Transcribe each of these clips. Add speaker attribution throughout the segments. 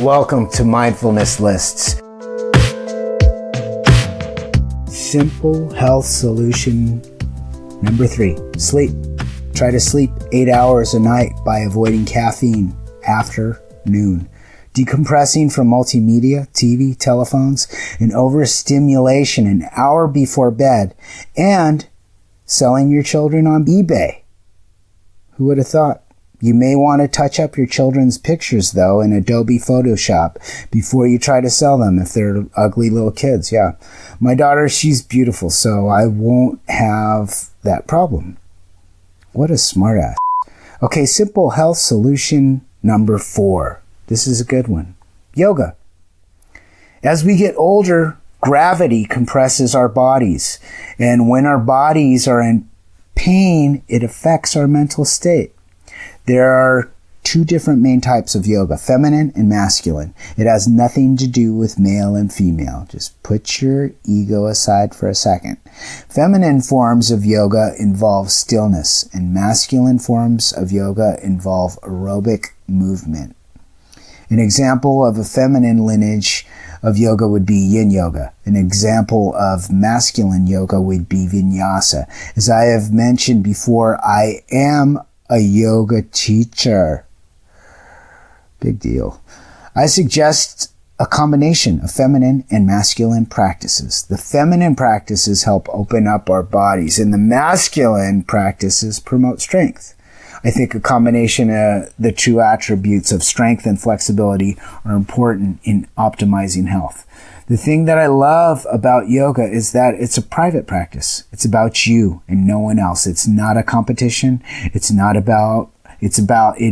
Speaker 1: Welcome to Mindfulness Lists. Simple health solution number 3, sleep. Try to sleep 8 hours a night by avoiding caffeine after noon. Decompressing from multimedia, TV, telephones, and overstimulation an hour before bed, and selling your children on eBay. Who would have thought? You may want to touch up your children's pictures, though, in Adobe Photoshop before you try to sell them if they're ugly little kids. Yeah. My daughter, she's beautiful, so I won't have that problem. What a smartass. Okay, simple health solution number 4. This is a good one. Yoga. As we get older, gravity compresses our bodies. And when our bodies are in pain, it affects our mental state. There are 2 different main types of yoga, feminine and masculine. It has nothing to do with male and female. Just put your ego aside for a second. Feminine forms of yoga involve stillness, and masculine forms of yoga involve aerobic movement. An example of a feminine lineage of yoga would be yin yoga. An example of masculine yoga would be vinyasa. As I have mentioned before, I am a yoga teacher. Big deal. I suggest a combination of feminine and masculine practices. The feminine practices help open up our bodies, and the masculine practices promote strength. I think a combination of the 2 attributes of strength and flexibility are important in optimizing health. The thing that I love about yoga is that it's a private practice. It's about you and no one else. It's not a competition. It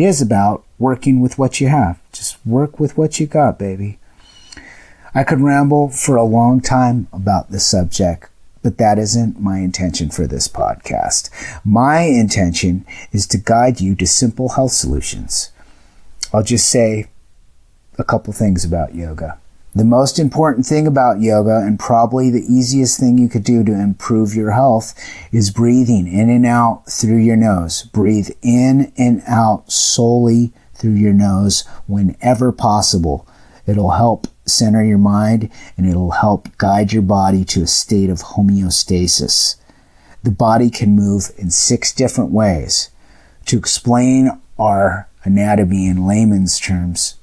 Speaker 1: is about working with what you have. Just work with what you got, baby. I could ramble for a long time about this subject, but that isn't my intention for this podcast. My intention is to guide you to simple health solutions. I'll just say a couple things about yoga. The most important thing about yoga, and probably the easiest thing you could do to improve your health, is breathing in and out through your nose. Breathe in and out solely through your nose whenever possible. It'll help center your mind, and it'll help guide your body to a state of homeostasis. The body can move in 6 different ways. To explain our anatomy in layman's terms,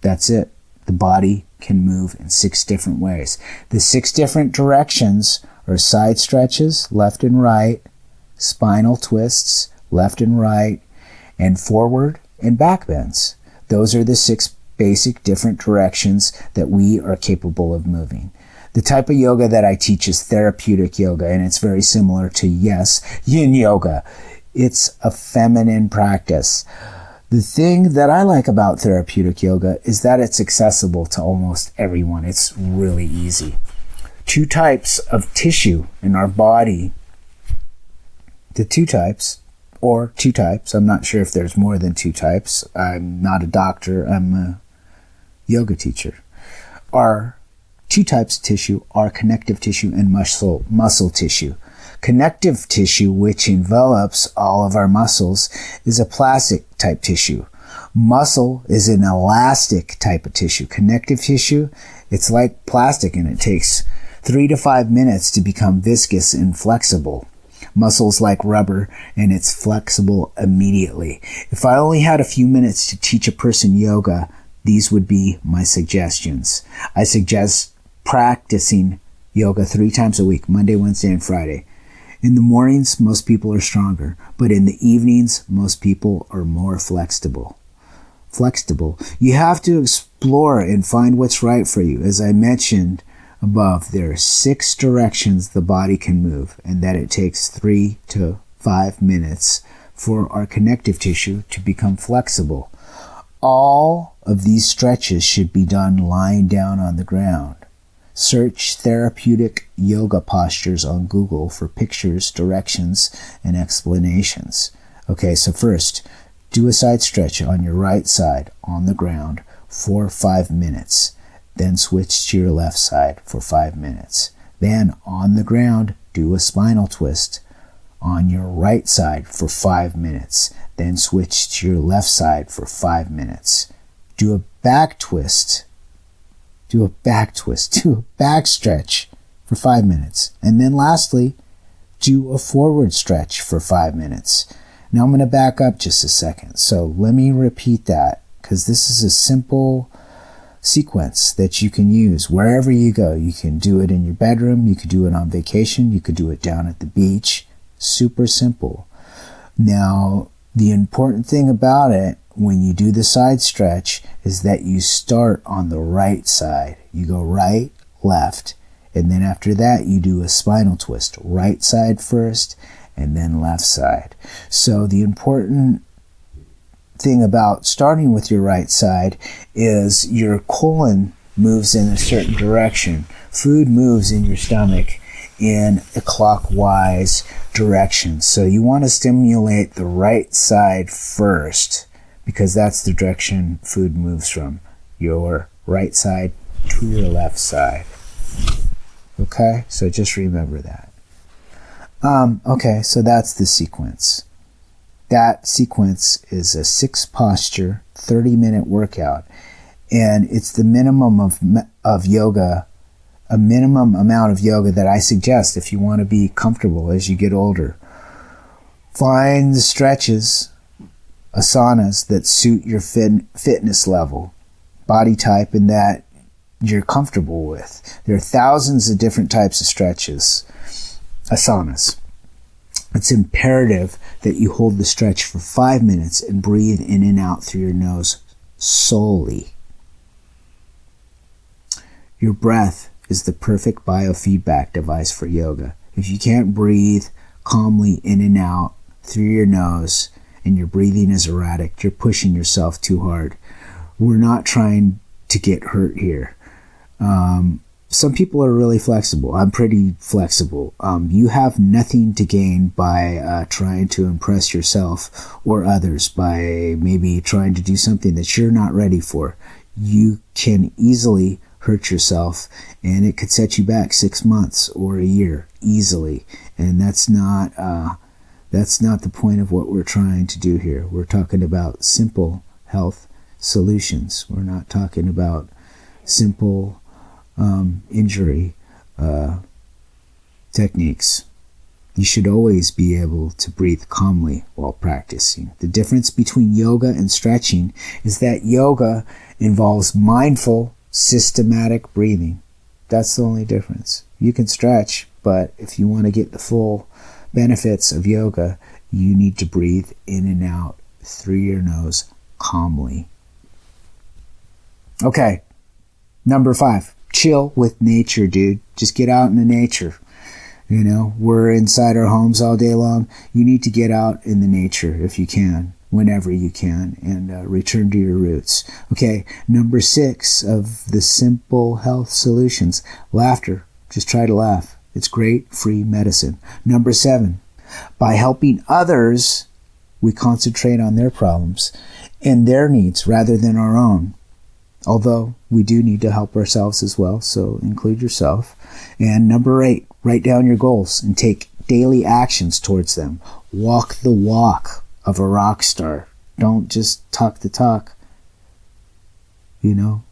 Speaker 1: that's it. The body can move in 6 different ways. The 6 different directions are side stretches, left and right, spinal twists, left and right, and forward and back bends. Those are the 6 basic different directions that we are capable of moving. The type of yoga that I teach is therapeutic yoga, and it's very similar to, yin yoga. It's a feminine practice. The thing that I like about therapeutic yoga is that it's accessible to almost everyone. It's really easy. 2 types of tissue in our body. The 2 types, I'm not sure if there's more than 2 types. I'm not a doctor. I'm a yoga teacher. Our 2 types of tissue are connective tissue and muscle tissue. Connective tissue, which envelops all of our muscles, is a plastic type tissue. Muscle is an elastic type of tissue. Connective tissue, it's like plastic, and it takes 3 to 5 minutes to become viscous and flexible. Muscle's like rubber, and it's flexible immediately. If I only had a few minutes to teach a person yoga, these would be my suggestions. I suggest practicing yoga 3 times a week, Monday, Wednesday, and Friday. In the mornings, most people are stronger, but in the evenings, most people are more flexible. You have to explore and find what's right for you. As I mentioned above, there are 6 directions the body can move, and that it takes 3 to 5 minutes for our connective tissue to become flexible. All of these stretches should be done lying down on the ground. Search therapeutic yoga postures on Google for pictures, directions, and explanations. Okay, so first, do a side stretch on your right side on the ground for 5 minutes. Then switch to your left side for 5 minutes. Then on the ground, do a spinal twist on your right side for 5 minutes. Then switch to your left side for 5 minutes. Do a back twist. Do a back twist. Do a back stretch for 5 minutes. And then lastly, do a forward stretch for 5 minutes. Now I'm going to back up just a second. So let me repeat that, because this is a simple sequence that you can use wherever you go. You can do it in your bedroom. You could do it on vacation. You could do it down at the beach. Super simple. Now, the important thing about it, when you do the side stretch, is that you start on the right side. You go right, left, and then after that, you do a spinal twist. Right side first, and then left side. So the important thing about starting with your right side is your colon moves in a certain direction. Food moves in your stomach in a clockwise direction. So you want to stimulate the right side first, because that's the direction food moves from. Your right side to your left side. Okay, so just remember that. Okay, so that's the sequence. That sequence is a 6-posture, 30-minute workout, and it's the minimum of yoga, a minimum amount of yoga that I suggest if you want to be comfortable as you get older. Find the stretches, asanas that suit your fitness level, body type, and that you're comfortable with. There are thousands of different types of stretches, asanas. It's imperative that you hold the stretch for 5 minutes and breathe in and out through your nose solely. Your breath is the perfect biofeedback device for yoga. If you can't breathe calmly in and out through your nose and your breathing is erratic, you're pushing yourself too hard. We're not trying to get hurt here. Some people are really flexible. I'm pretty flexible. You have nothing to gain by trying to impress yourself or others by maybe trying to do something that you're not ready for. You can easily hurt yourself, and it could set you back 6 months or a year easily. And that's not the point of what we're trying to do here. We're talking about simple health solutions. We're not talking about simple injury techniques. You should always be able to breathe calmly while practicing. The difference between yoga and stretching is that yoga involves mindful, systematic breathing. That's the only difference. You can stretch, but if you want to get the full benefits of yoga, you need to breathe in and out through your nose calmly. Okay, number 5. Chill with nature, dude. Just get out in the nature. You know, we're inside our homes all day long. You need to get out in the nature if you can, whenever you can, and return to your roots. Okay, number 6 of the simple health solutions, laughter. Just try to laugh. It's great, free medicine. Number 7, by helping others, we concentrate on their problems and their needs rather than our own. Although we do need to help ourselves as well, so include yourself. And number 8, write down your goals and take daily actions towards them. Walk the walk of a rock star. Don't just talk the talk. You know,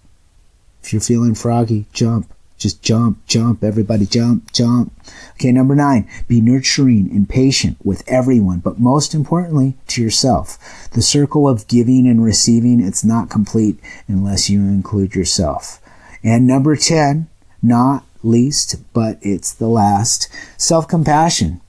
Speaker 1: if you're feeling froggy, jump. Just jump. Everybody jump. Okay, number 9, be nurturing and patient with everyone, but most importantly, to yourself. The circle of giving and receiving, it's not complete unless you include yourself. And number 10, not least, but it's the last, self-compassion.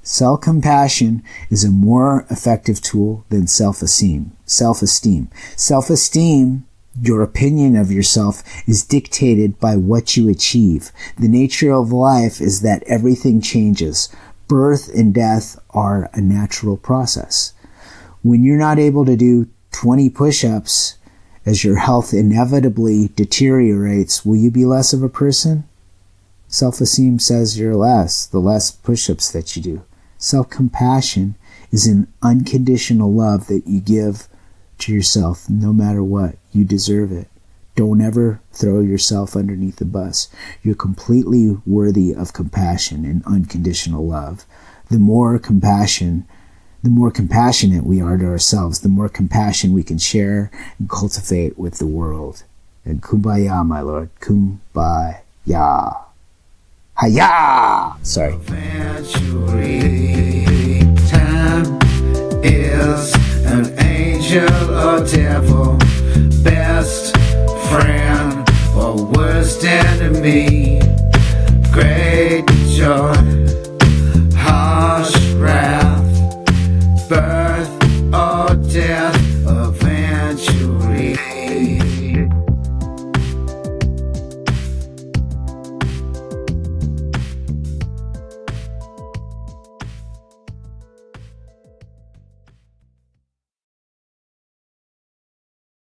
Speaker 1: Self-compassion is a more effective tool than self-esteem. Self-esteem, your opinion of yourself, is dictated by what you achieve. The nature of life is that everything changes. Birth and death are a natural process. When you're not able to do 20 push-ups as your health inevitably deteriorates, will you be less of a person? Self-esteem says you're less, the less push-ups that you do. Self-compassion is an unconditional love that you give to yourself no matter what. You deserve it. Don't ever throw yourself underneath the bus. You're completely worthy of compassion and unconditional love. The more compassion the more compassionate we are to ourselves, the more compassion we can share and cultivate with the world. And kumbaya, my lord, kumbaya. Hiya! Sorry.
Speaker 2: Eventually, time is an angel or devil, best friend or worst enemy.